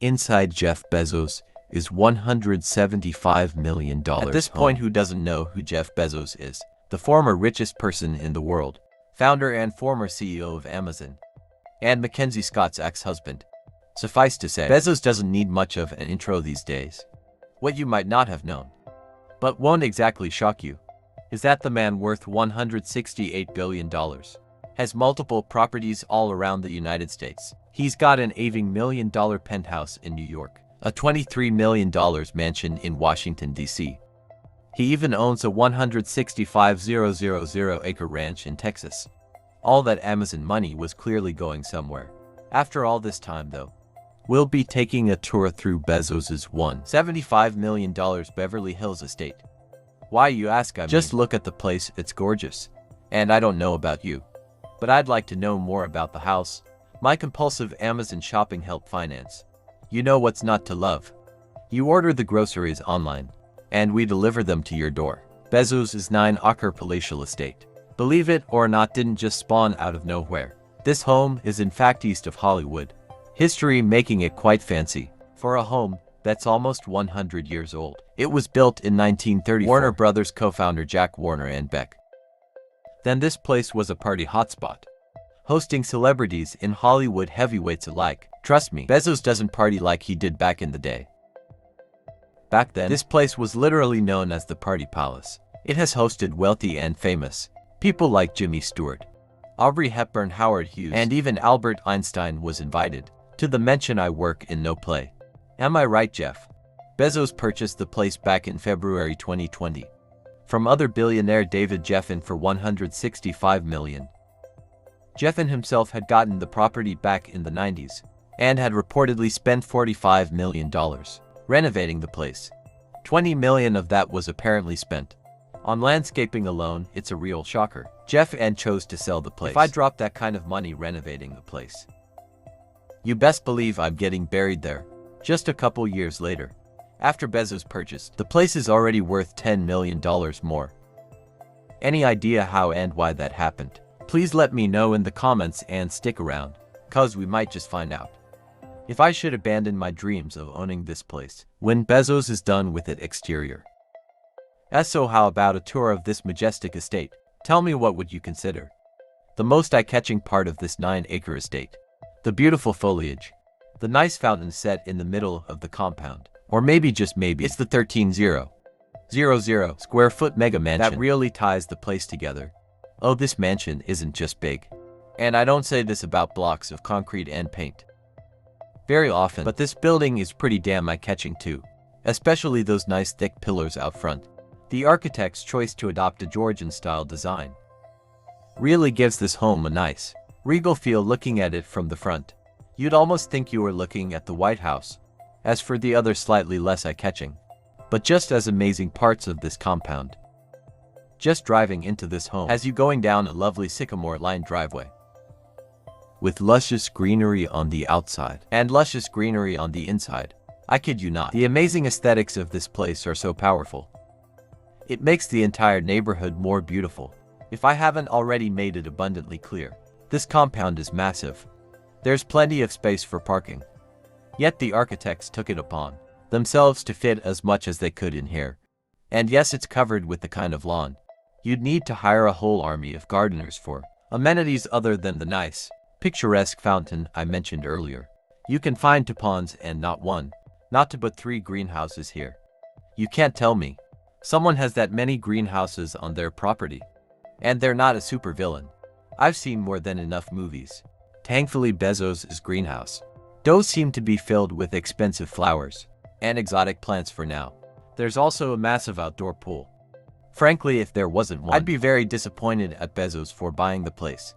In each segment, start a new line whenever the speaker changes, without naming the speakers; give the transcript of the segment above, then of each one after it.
Inside Jeff Bezos is $175 million. At this point, who doesn't know who Jeff Bezos is? The former richest person in the world, founder and former CEO of Amazon, and Mackenzie Scott's ex-husband. Suffice to say, Bezos doesn't need much of an intro these days. What you might not have known, but won't exactly shock you, is that the man worth $168 billion has multiple properties all around the United States. He's got an $80 million penthouse in New York, a $23 million mansion in Washington, D.C. He even owns a 165,000-acre ranch in Texas. All that Amazon money was clearly going somewhere. After all this time, though, we'll be taking a tour through Bezos's $175 million Beverly Hills estate. Why, you ask? Just look at the place, it's gorgeous. And I don't know about you, but I'd like to know more about the house. My compulsive Amazon shopping help finance. You know what's not to love? You order the groceries online, and we deliver them to your door. Bezos' 9-acre palatial estate, believe it or not, didn't just spawn out of nowhere. This home is in fact east of Hollywood, history making it quite fancy for a home that's almost 100 years old. It was built in 1934. Warner Brothers co-founder Jack Warner and Beck. Then this place was a party hotspot, hosting celebrities in Hollywood heavyweights alike. Trust me, Bezos doesn't party like he did back in the day. Back then, this place was literally known as the Party Palace. It has hosted wealthy and famous people like Jimmy Stewart, Audrey Hepburn, Howard Hughes, and even Albert Einstein was invited to the mansion I work in. No play. Am I right, Jeff? Bezos purchased the place back in February 2020 from other billionaire David Geffen for $165 million. Geffen himself had gotten the property back in the 90s and had reportedly spent $45 million renovating the place. $20 million of that was apparently spent on landscaping alone. It's a real shocker. Geffen chose to sell the place. If I dropped that kind of money renovating the place, you best believe I'm getting buried there. Just a couple years later, after Bezos purchased, the place is already worth $10 million more. Any idea how and why that happened? Please let me know in the comments and stick around, cause we might just find out. If I should abandon my dreams of owning this place when Bezos is done with it exterior. So how about a tour of this majestic estate? Tell me, what would you consider the most eye-catching part of this 9-acre estate? The beautiful foliage, the nice fountain set in the middle of the compound, or maybe, just maybe, it's the 13,000 square foot mega mansion that really ties the place together. Oh, this mansion isn't just big. And I don't say this about blocks of concrete and paint very often, but this building is pretty damn eye-catching too, especially those nice thick pillars out front. The architect's choice to adopt a Georgian-style design really gives this home a nice, regal feel. Looking at it from the front, you'd almost think you were looking at the White House. As for the other slightly less eye-catching, but just as amazing parts of this compound, just driving into this home has you going down a lovely sycamore-lined driveway with luscious greenery on the outside and luscious greenery on the inside. I kid you not. The amazing aesthetics of this place are so powerful. It makes the entire neighborhood more beautiful. If I haven't already made it abundantly clear, this compound is massive. There's plenty of space for parking. Yet the architects took it upon themselves to fit as much as they could in here. And yes, it's covered with the kind of lawn you'd need to hire a whole army of gardeners for. Amenities other than the nice, picturesque fountain I mentioned earlier. You can find 2 ponds and not 1, not 2 but 3 greenhouses here. You can't tell me someone has that many greenhouses on their property and they're not a supervillain. I've seen more than enough movies. Thankfully, Bezos' greenhouse does seem to be filled with expensive flowers and exotic plants for now. There's also a massive outdoor pool. Frankly, if there wasn't one, I'd be very disappointed at Bezos for buying the place.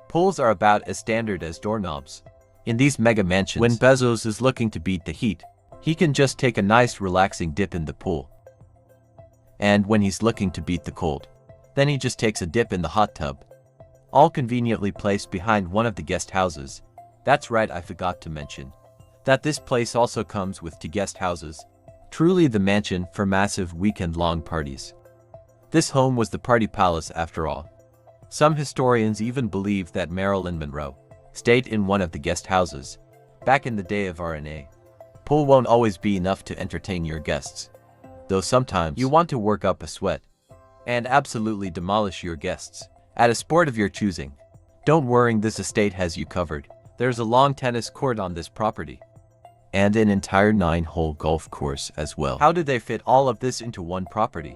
Pools are about as standard as doorknobs in these mega mansions. When Bezos is looking to beat the heat, he can just take a nice relaxing dip in the pool. And when he's looking to beat the cold, then he just takes a dip in the hot tub, all conveniently placed behind one of the guest houses. That's right, I forgot to mention that this place also comes with 2 guest houses. Truly the mansion for massive weekend-long parties. This home was the Party Palace after all. Some historians even believe that Marilyn Monroe stayed in one of the guest houses. Back in the day of RNA, pool won't always be enough to entertain your guests, though sometimes you want to work up a sweat and absolutely demolish your guests at a sport of your choosing. Don't worry, this estate has you covered. There's a long tennis court on this property and an entire 9-hole golf course as well. How did they fit all of this into one property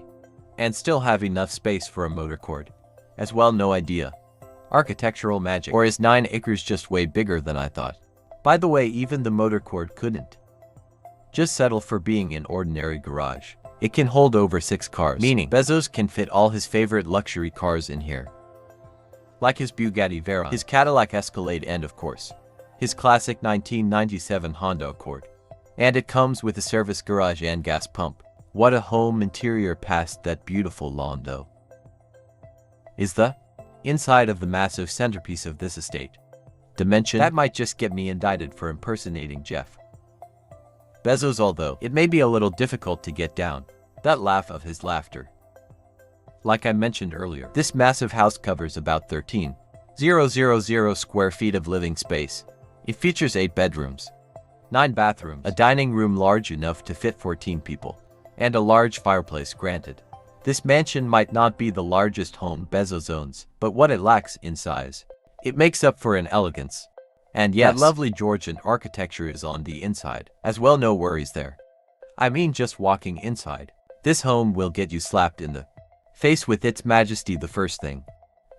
and still have enough space for a motor court as well? No idea. Architectural magic. Or is 9 acres just way bigger than I thought? By the way, even the motor court couldn't just settle for being an ordinary garage. It can hold over 6 cars, meaning Bezos can fit all his favorite luxury cars in here. Like his Bugatti Veyron, his Cadillac Escalade, and of course, his classic 1997 Honda Accord. And it comes with a service garage and gas pump. What a home interior past that beautiful lawn though. Is the inside of the massive centerpiece of this estate dimension? That might just get me indicted for impersonating Jeff Bezos, although it may be a little difficult to get down that laugh of his laughter. Like I mentioned earlier, this massive house covers about 13,000 square feet of living space. It features 8 bedrooms, 9 bathrooms, a dining room large enough to fit 14 people, and a large fireplace. Granted, this mansion might not be the largest home Bezos owns, but what it lacks in size, it makes up for in elegance. And yes, that lovely Georgian architecture is on the inside as well. No worries there. I mean, just walking inside this home will get you slapped in the face with its majesty. The first thing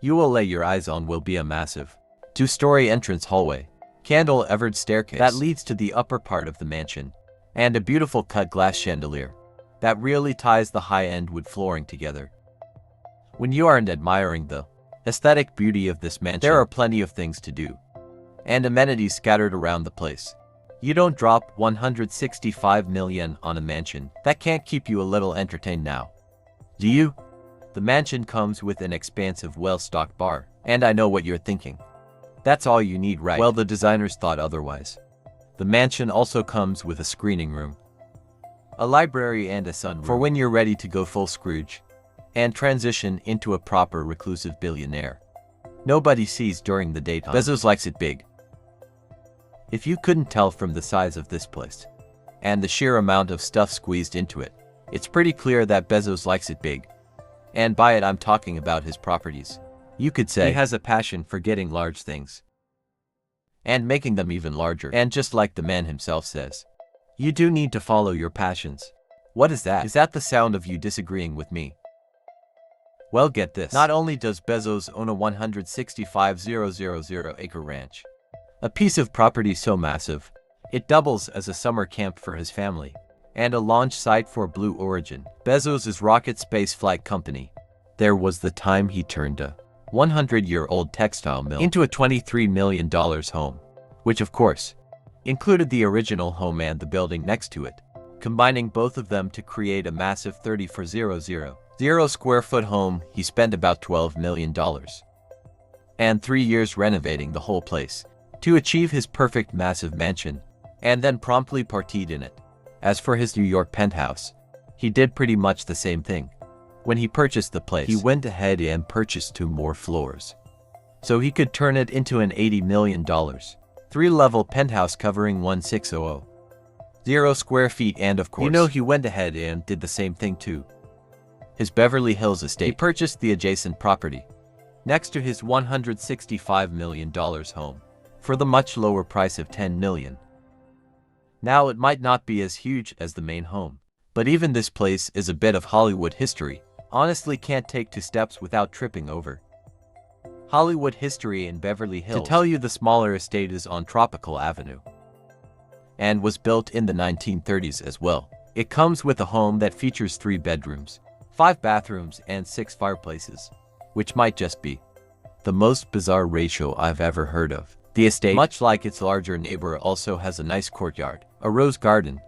you will lay your eyes on will be a massive 2-story entrance hallway, candle-evered staircase that leads to the upper part of the mansion, and a beautiful cut glass chandelier that really ties the high-end wood flooring together. When you aren't admiring the aesthetic beauty of this mansion, there are plenty of things to do and amenities scattered around the place. You don't drop $165 million on a mansion that can't keep you a little entertained now, do you? The mansion comes with an expansive, well-stocked bar, and I know what you're thinking. That's all you need, right? Well, the designers thought otherwise. The mansion also comes with a screening room, a library, and a sunroom for when you're ready to go full Scrooge and transition into a proper reclusive billionaire nobody sees during the daytime. Bezos likes it big. If you couldn't tell from the size of this place and the sheer amount of stuff squeezed into it, it's pretty clear that Bezos likes it big. And by it, I'm talking about his properties. You could say he has a passion for getting large things and making them even larger. And just like the man himself says, you do need to follow your passions. What is that? Is that the sound of you disagreeing with me? Well, get this. Not only does Bezos own a 165,000 acre ranch, a piece of property so massive, it doubles as a summer camp for his family, and a launch site for Blue Origin, Bezos' rocket space flight company. There was the time he turned a 100-year-old textile mill into a $23 million home, which of course included the original home and the building next to it, combining both of them to create a massive 34,000 square foot home. He spent about $12 million and 3 years renovating the whole place to achieve his perfect massive mansion, and then promptly partied in it. As for his New York penthouse, he did pretty much the same thing. When he purchased the place, he went ahead and purchased 2 more floors so he could turn it into an $80 million, 3-level penthouse covering 1600 square feet. And of course, you know, he went ahead and did the same thing to his Beverly Hills estate. He purchased the adjacent property next to his $165 million home for the much lower price of $10 million. Now, it might not be as huge as the main home, but even this place is a bit of Hollywood history. Honestly, can't take 2 steps without tripping over Hollywood history in Beverly Hills. To tell you, the smaller estate is on Tropical Avenue and was built in the 1930s as well. It comes with a home that features 3 bedrooms, 5 bathrooms, and 6 fireplaces, which might just be the most bizarre ratio I've ever heard of. The estate, much like its larger neighbor, also has a nice courtyard, a rose garden,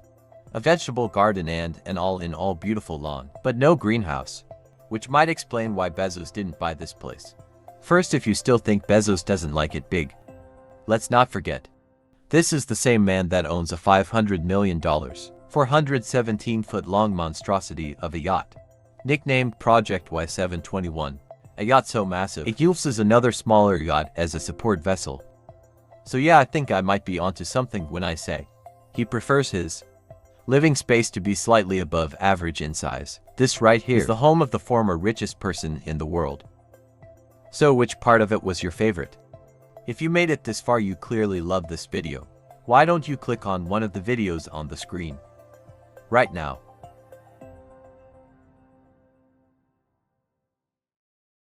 a vegetable garden, and an all-in-all beautiful lawn, but no greenhouse, which might explain why Bezos didn't buy this place. First, if you still think Bezos doesn't like it big, let's not forget, this is the same man that owns a $500 million, 417-foot-long monstrosity of a yacht, nicknamed Project Y721, a yacht so massive it uses another smaller yacht as a support vessel. So yeah, I think I might be onto something when I say he prefers his living space to be slightly above average in size. This right here is the home of the former richest person in the world. So which part of it was your favorite? If you made it this far, you clearly love this video. Why don't you click on one of the videos on the screen right now?